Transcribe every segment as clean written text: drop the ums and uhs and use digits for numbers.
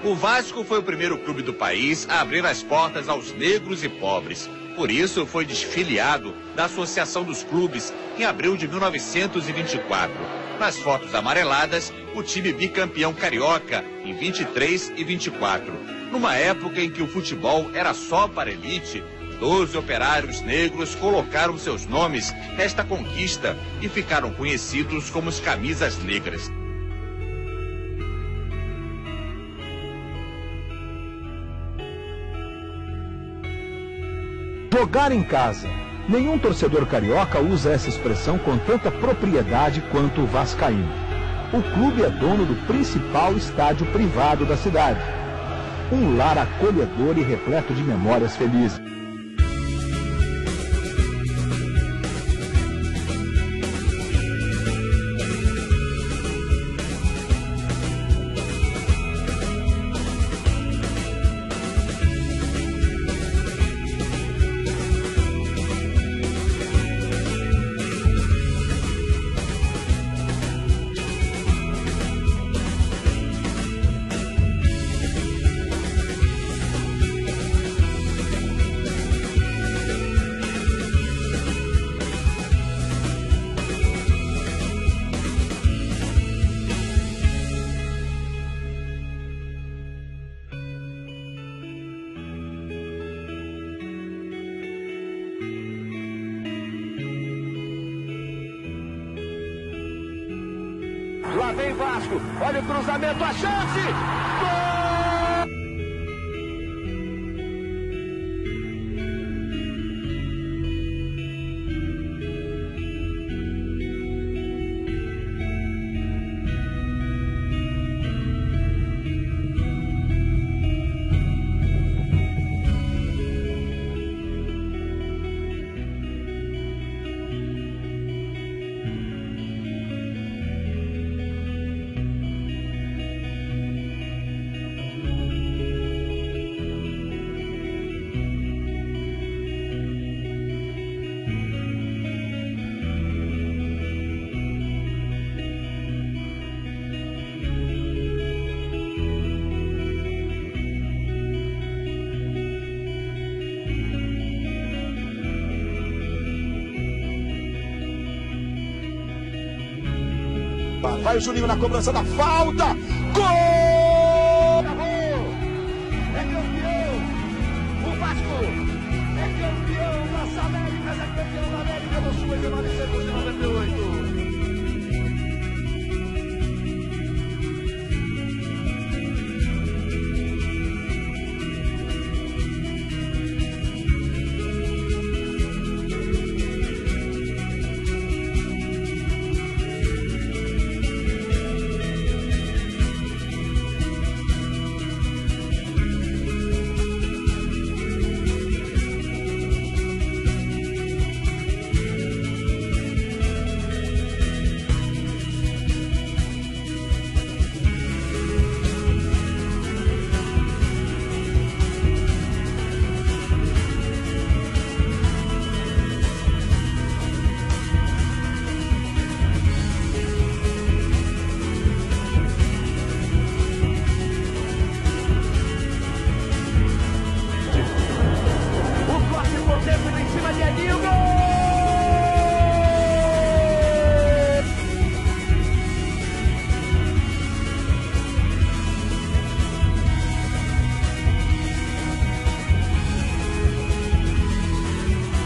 O Vasco foi o primeiro clube do país a abrir as portas aos negros e pobres. Por isso, foi desfiliado da Associação dos Clubes em abril de 1924. Nas fotos amareladas, o time bicampeão carioca em 23 e 24. Numa época em que o futebol era só para elite, 12 operários negros colocaram seus nomes nesta conquista e ficaram conhecidos como os Camisas Negras. Jogar em casa. Nenhum torcedor carioca usa essa expressão com tanta propriedade quanto o vascaíno. O clube é dono do principal estádio privado da cidade. Um lar acolhedor e repleto de memórias felizes. Lá vem Vasco, olha o cruzamento, a chance! Gol! Vai o Juninho na cobrança da falta. Gol! É campeão! O Vasco é campeão das Américas, é campeão da América do Sul em 1998.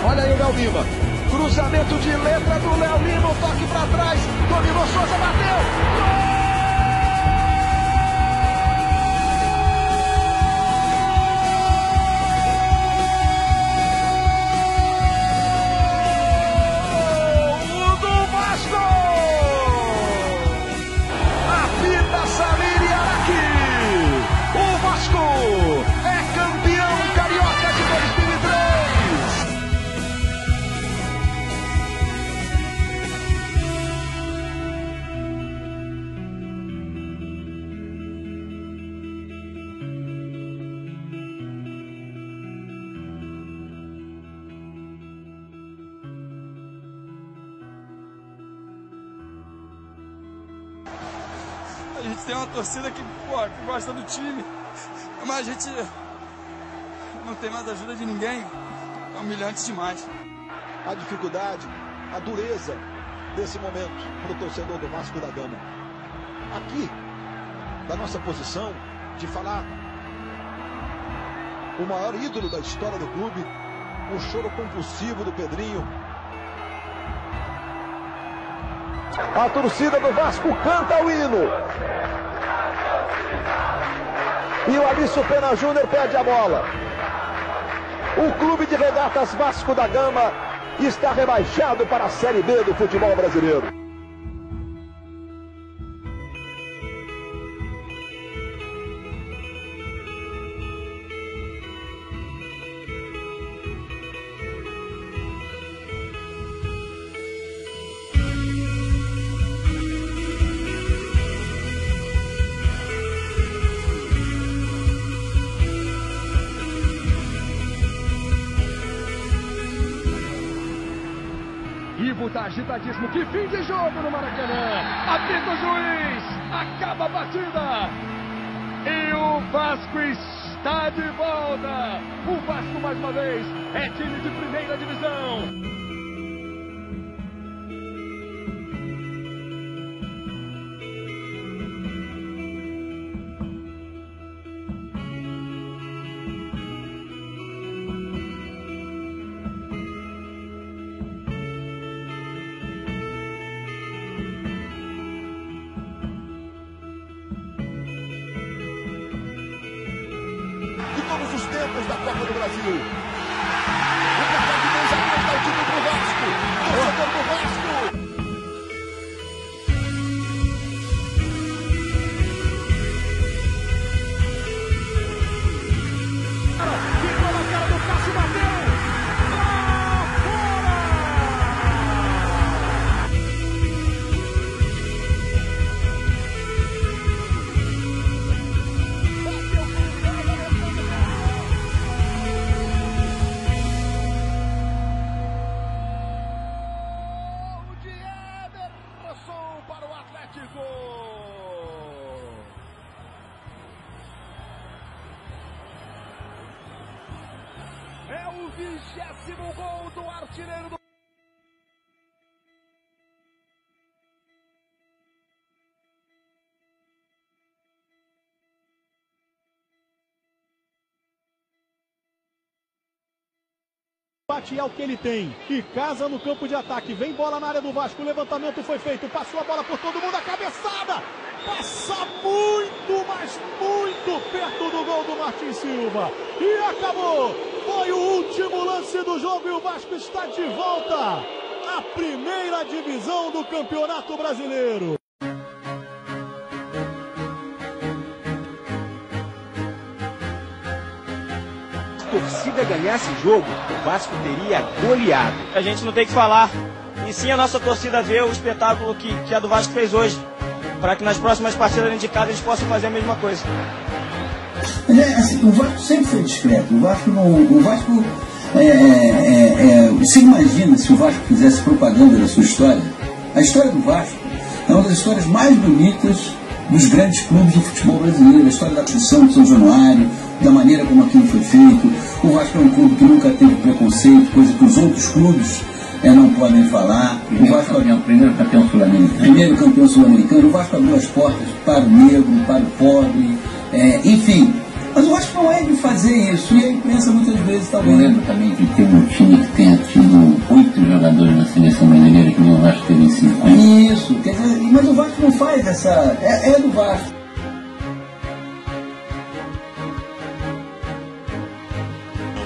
Olha aí o Léo Lima. Cruzamento de letra do Léo Lima. Toque para trás. Dominou Souza, bateu. Gol! A gente tem uma torcida que gosta do time. Mas a gente não tem mais ajuda de ninguém. É humilhante demais. A dificuldade, a dureza desse momento para o torcedor do Vasco da Gama. Aqui, da nossa posição de falar o maior ídolo da história do clube, o choro compulsivo do Pedrinho. A torcida do Vasco canta o hino. E o Alício Pena Júnior perde a bola. O Clube de Regatas Vasco da Gama está rebaixado para a Série B do futebol brasileiro. Tá agitadíssimo, que fim de jogo no Maracanã. Apita o juiz, acaba a batida e o Vasco está de volta. O Vasco mais uma vez é time de primeira divisão. Todos os tempos da Copa do Brasil. O placar de 2-1 dá o título pro Vasco. Torcedor do Vasco. Ficou na cara do Cássio, bateu. Para o Atlético. É o 20º gol do artilheiro do... É o que ele tem e casa no campo de ataque, vem bola na área do Vasco, o levantamento foi feito, passou a bola por todo mundo, a cabeçada, passa muito, mas muito perto do gol do Martin Silva e acabou, foi o último lance do jogo e o Vasco está de volta à primeira divisão do Campeonato Brasileiro. Se a torcida ganhasse o jogo, o Vasco teria goleado. A gente não tem que falar, e sim a nossa torcida ver o espetáculo que a do Vasco fez hoje, para que nas próximas partidas indicadas eles possam fazer a mesma coisa. Mas assim, o Vasco sempre foi discreto. O Vasco você imagina se o Vasco fizesse propaganda da sua história? A história do Vasco é uma das histórias mais bonitas dos grandes clubes do futebol brasileiro. A história da construção de São Januário, da maneira como aquilo foi feito. O Vasco é um clube que nunca teve preconceito, coisa que os outros clubes não podem falar. O Vasco é o primeiro campeão sul-americano. Primeiro campeão sul-americano. O Vasco abriu as portas para o negro, para o pobre, enfim. Mas o Vasco não é de fazer isso, e a imprensa muitas vezes está vendo. Eu lembro também que tem um time que tenha tido 8 jogadores na seleção brasileira, que nem o Vasco teve 5. Isso, quer dizer, mas o Vasco não faz essa. É do Vasco.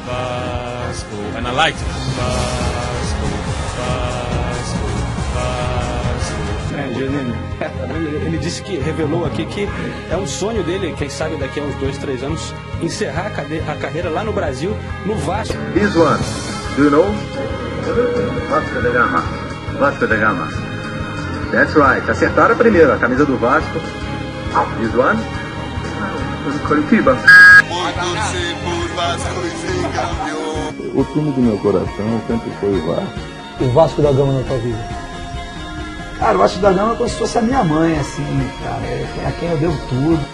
Vasco, and I liked it. Vasco. Janine, ele disse que revelou aqui que é um sonho dele, quem sabe daqui a uns 2, 3 anos, encerrar a carreira lá no Brasil, no Vasco. This one, do you know? Vasco da Gama. Vasco da Gama. That's right. Acertaram a primeira, a camisa do Vasco. This one? Curitiba. O time do meu coração sempre foi o Vasco. O Vasco da Gama na tua vida? Cara, o Vasco da Gama é como se fosse a minha mãe, assim, cara. É a quem eu devo tudo.